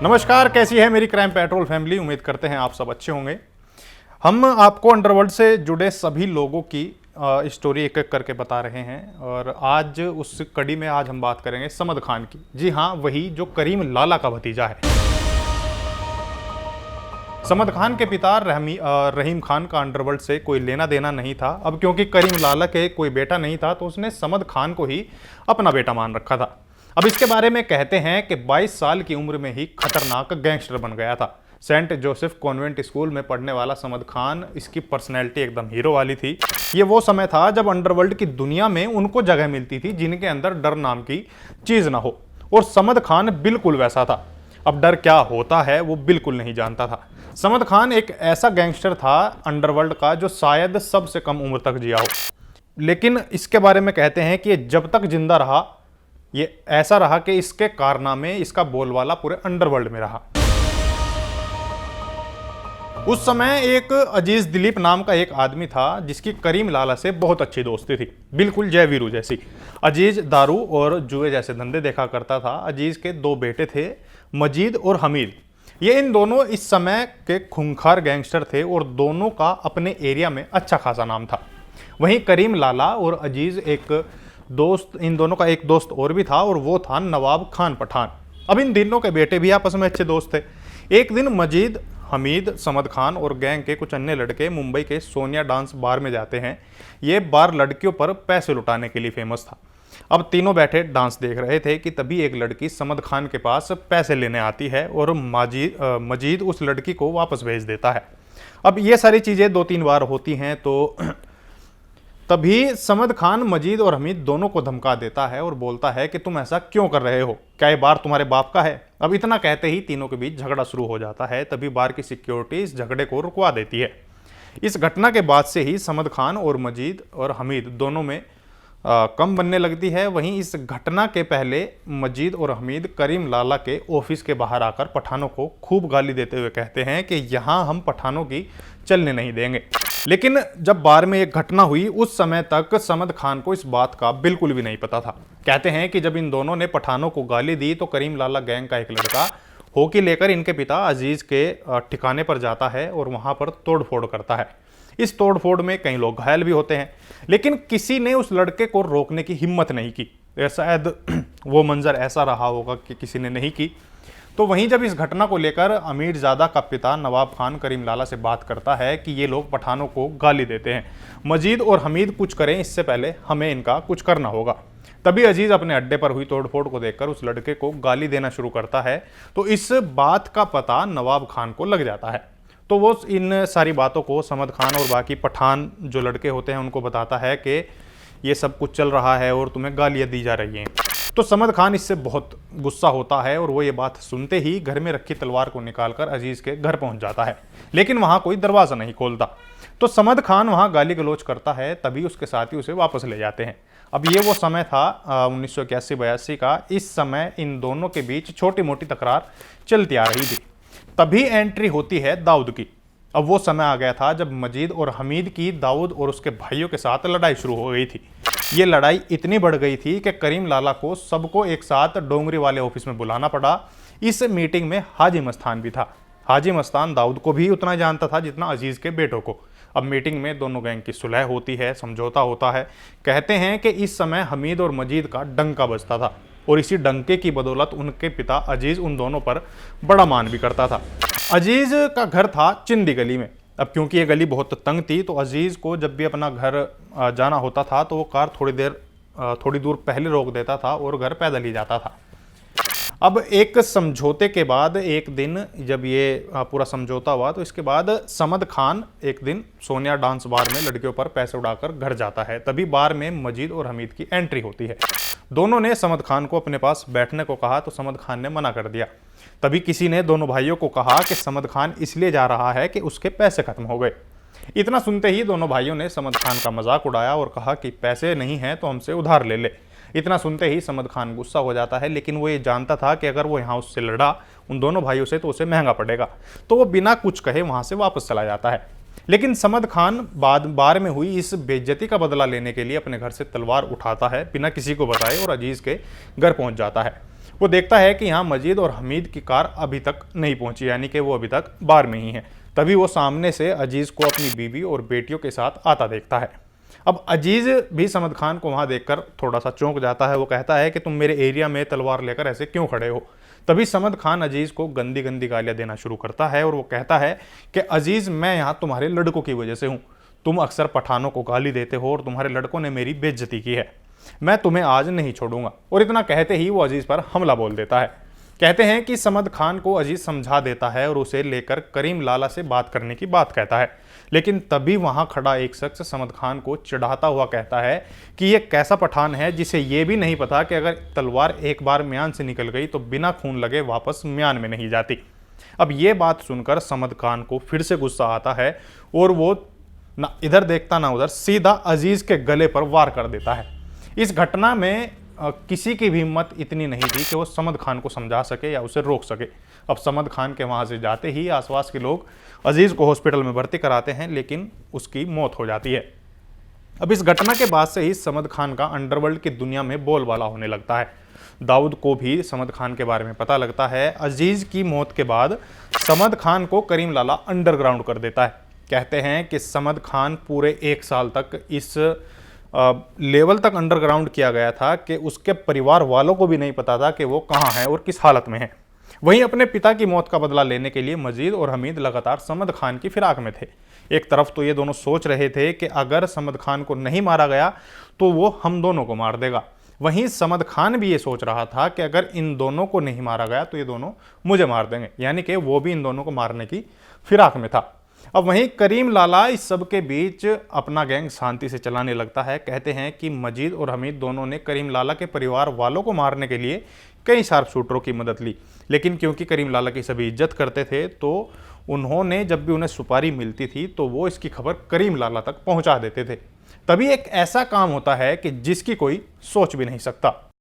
नमस्कार, कैसी है मेरी क्राइम पेट्रोल फैमिली। उम्मीद करते हैं आप सब अच्छे होंगे। हम आपको अंडरवर्ल्ड से जुड़े सभी लोगों की स्टोरी एक एक करके बता रहे हैं और आज उस कड़ी में आज हम बात करेंगे समद खान की। जी हाँ, वही जो करीम लाला का भतीजा है। समद खान के पिता रहीम खान का अंडरवर्ल्ड से कोई लेना देना नहीं था। अब क्योंकि करीम लाला के कोई बेटा नहीं था तो उसने समद खान को ही अपना बेटा मान रखा था। अब इसके बारे में कहते हैं कि 22 साल की उम्र में ही खतरनाक गैंगस्टर बन गया था। सेंट जोसेफ कॉन्वेंट स्कूल में पढ़ने वाला समद खान, इसकी पर्सनैलिटी एकदम हीरो वाली थी। ये वो समय था जब अंडरवर्ल्ड की दुनिया में उनको जगह मिलती थी जिनके अंदर डर नाम की चीज ना हो, और समद खान बिल्कुल वैसा था। अब डर क्या होता है वो बिल्कुल नहीं जानता था। समद खान एक ऐसा गैंगस्टर था अंडरवर्ल्ड का जो शायद सबसे कम उम्र तक जिया हो, लेकिन इसके बारे में कहते हैं कि जब तक जिंदा रहा ये ऐसा रहा कि इसके कारनामे, इसका बोलबाला पूरे अंडरवर्ल्ड में रहा। उस समय एक अजीज दिलीप नाम का एक आदमी था जिसकी करीम लाला से बहुत अच्छी दोस्ती थी, बिल्कुल जय वीरू जैसी। अजीज दारू और जुए जैसे धंधे देखा करता था। अजीज के 2 बेटे थे, मजीद और हमीद। ये इन दोनों इस समय के खूंखार गैंगस्टर थे और दोनों का अपने एरिया में अच्छा खासा नाम था। वहीं करीम लाला और अजीज इन दोनों का एक दोस्त और भी था और वो था नवाब खान पठान। अब इन तीनों के बेटे भी आपस में अच्छे दोस्त थे। एक दिन मजीद, हमीद, समद खान और गैंग के कुछ अन्य लड़के मुंबई के सोनिया डांस बार में जाते हैं। ये बार लड़कियों पर पैसे लुटाने के लिए फेमस था। अब तीनों बैठे डांस देख रहे थे कि तभी एक लड़की समद खान के पास पैसे लेने आती है और मजीद उस लड़की को वापस भेज देता है। अब ये सारी चीज़ें 2-3 बार होती हैं तो तभी समद खान मजीद और हमीद दोनों को धमका देता है और बोलता है कि तुम ऐसा क्यों कर रहे हो, क्या ये बार तुम्हारे बाप का है। अब इतना कहते ही तीनों के बीच झगड़ा शुरू हो जाता है। तभी बार की सिक्योरिटी इस झगड़े को रुकवा देती है। इस घटना के बाद से ही समद खान और मजीद और हमीद दोनों में कम बनने लगती है। वहीं इस घटना के पहले मजीद और हमीद करीम लाला के ऑफिस के बाहर आकर पठानों को खूब गाली देते हुए कहते हैं कि यहाँ हम पठानों की चलने नहीं देंगे। लेकिन जब बार में एक घटना हुई उस समय तक समद खान को इस बात का बिल्कुल भी नहीं पता था। कहते हैं कि जब इन दोनों ने पठानों को गाली दी तो करीम लाला गैंग का एक लड़का होकी लेकर इनके पिता अजीज के ठिकाने पर जाता है और वहां पर तोड़फोड़ करता है। इस तोड़फोड़ में कई लोग घायल भी होते हैं, लेकिन किसी ने उस लड़के को रोकने की हिम्मत नहीं की। शायद वो मंजर ऐसा रहा होगा कि किसी ने नहीं की। तो वहीं जब इस घटना को लेकर अमीर ज़ादा का पिता नवाब खान करीम लाला से बात करता है कि ये लोग पठानों को गाली देते हैं, मजीद और हमीद कुछ करें इससे पहले हमें इनका कुछ करना होगा। तभी अजीज अपने अड्डे पर हुई तोड़फोड़ को देखकर उस लड़के को गाली देना शुरू करता है। तो इस बात का पता नवाब खान को लग जाता है। तो वो इन सारी बातों को समद खान और बाकी पठान जो लड़के होते हैं उनको बताता है कि ये सब कुछ चल रहा है और तुम्हें गालियाँ दी जा रही हैं। तो समद खान इससे बहुत गुस्सा होता है और वो ये बात सुनते ही घर में रखी तलवार को निकालकर अजीज के घर पहुंच जाता है, लेकिन वहां कोई दरवाजा नहीं खोलता। तो समद खान वहां गाली गलौज करता है, तभी उसके साथी उसे वापस ले जाते हैं। अब ये वो समय था 1981-82 का। इस समय इन दोनों के बीच छोटी मोटी तकरार चलती आ रही थी। तभी एंट्री होती है दाऊद की। अब वो समय आ गया था जब मजीद और हमीद की दाऊद और उसके भाइयों के साथ लड़ाई शुरू हो गई थी। ये लड़ाई इतनी बढ़ गई थी कि करीम लाला को सबको एक साथ डोंगरी वाले ऑफिस में बुलाना पड़ा। इस मीटिंग में हाजी मस्तान भी था। हाजी मस्तान दाऊद को भी उतना जानता था जितना अजीज के बेटों को। अब मीटिंग में दोनों गैंग की सुलह होती है, समझौता होता है। कहते हैं कि इस समय हमीद और मजीद का डंका बजता था और इसी डंके की बदौलत उनके पिता अजीज उन दोनों पर बड़ा मान भी करता था। अजीज का घर था चिंदी गली में। अब क्योंकि ये गली बहुत तंग थी तो अजीज को जब भी अपना घर जाना होता था तो वो कार थोड़ी दूर पहले रोक देता था और घर पैदल ही जाता था। अब एक समझौते के बाद एक दिन जब ये पूरा समझौता हुआ तो इसके बाद समद खान एक दिन सोनिया डांस बार में लड़कियों पर पैसे उड़ाकर घर जाता है। तभी बार में मजीद और हमीद की एंट्री होती है। दोनों ने समद खान को अपने पास बैठने को कहा तो समद खान ने मना कर दिया। तभी किसी ने दोनों भाइयों को कहा कि समद खान इसलिए जा रहा है कि उसके पैसे खत्म हो गए। इतना सुनते ही दोनों भाइयों ने समद खान का मजाक उड़ाया और कहा कि पैसे नहीं हैं तो हमसे उधार ले ले। इतना सुनते ही समद खान गुस्सा हो जाता है, लेकिन वो ये जानता था कि अगर वो यहाँ उससे लड़ा उन दोनों भाइयों से तो उसे महंगा पड़ेगा। तो वो बिना कुछ कहे वहाँ से वापस चला जाता है। लेकिन समद खान बार में हुई इस बेइज्जती का बदला लेने के लिए अपने घर से तलवार उठाता है बिना किसी को बताए और अजीज के घर पहुंच जाता है। वो देखता है कि यहाँ मजीद और हमीद की कार अभी तक नहीं पहुंची, यानी कि वो अभी तक बार में ही है। तभी वो सामने से अजीज को अपनी बीवी और बेटियों के साथ आता देखता है। अब अजीज भी समद खान को वहां देखकर थोड़ा सा चौंक जाता है। वो कहता है कि तुम मेरे एरिया में तलवार लेकर ऐसे क्यों खड़े हो। तभी समद खान अजीज को गंदी गंदी गालियां देना शुरू करता है और वो कहता है कि अजीज, मैं यहाँ तुम्हारे लड़कों की वजह से हूँ। तुम अक्सर पठानों को गाली देते हो और तुम्हारे लड़कों ने मेरी बेइज्जती की है। मैं तुम्हें आज नहीं छोड़ूंगा। और इतना कहते ही वो अजीज पर हमला बोल देता है। कहते हैं कि समद खान को अजीज समझा देता है और उसे लेकर करीम लाला से बात करने की बात कहता है। लेकिन तभी वहां खड़ा एक शख्स समद खान को चिढ़ाता हुआ कहता है कि यह कैसा पठान है जिसे यह भी नहीं पता कि अगर तलवार एक बार म्यान से निकल गई तो बिना खून लगे वापस म्यान में नहीं जाती। अब यह बात सुनकर समद खान को फिर से गुस्सा आता है और वो ना इधर देखता ना उधर सीधा अजीज के गले पर वार कर देता है। इस घटना में किसी की भी हिम्मत इतनी नहीं थी कि वो समद खान को समझा सके या उसे रोक सके। अब समद खान के वहां से जाते ही आसपास के लोग अजीज को हॉस्पिटल में भर्ती कराते हैं, लेकिन उसकी मौत हो जाती है। अब इस घटना के बाद से ही समद खान का अंडरवर्ल्ड की दुनिया में बोलबाला होने लगता है। दाऊद को भी समद खान के बारे में पता लगता है। अजीज की मौत के बाद समद खान को करीम लाला अंडरग्राउंड कर देता है। कहते हैं कि समद खान पूरे 1 साल तक इस लेवल तक अंडरग्राउंड किया गया था कि उसके परिवार वालों को भी नहीं पता था कि वो कहाँ है और किस हालत में है। वहीं अपने पिता की मौत का बदला लेने के लिए मजीद और हमीद लगातार समद खान की फिराक में थे। एक तरफ तो ये दोनों सोच रहे थे कि अगर समद खान को नहीं मारा गया तो वो हम दोनों को मार देगा। वहीं समद खान भी ये सोच रहा था कि अगर इन दोनों को नहीं मारा गया तो ये दोनों मुझे मार देंगे, यानी कि वो भी इन दोनों को मारने की फिराक में था। अब वहीं करीम लाला इस सब के बीच अपना गैंग शांति से चलाने लगता है। कहते हैं कि मजीद और हमीद दोनों ने करीम लाला के परिवार वालों को मारने के लिए कई शार्प शूटरों की मदद ली, लेकिन क्योंकि करीम लाला की सभी इज्जत करते थे तो उन्होंने जब भी उन्हें सुपारी मिलती थी तो वो इसकी खबर करीम लाला तक पहुंचा देते थे। तभी एक ऐसा काम होता है कि जिसकी कोई सोच भी नहीं सकता।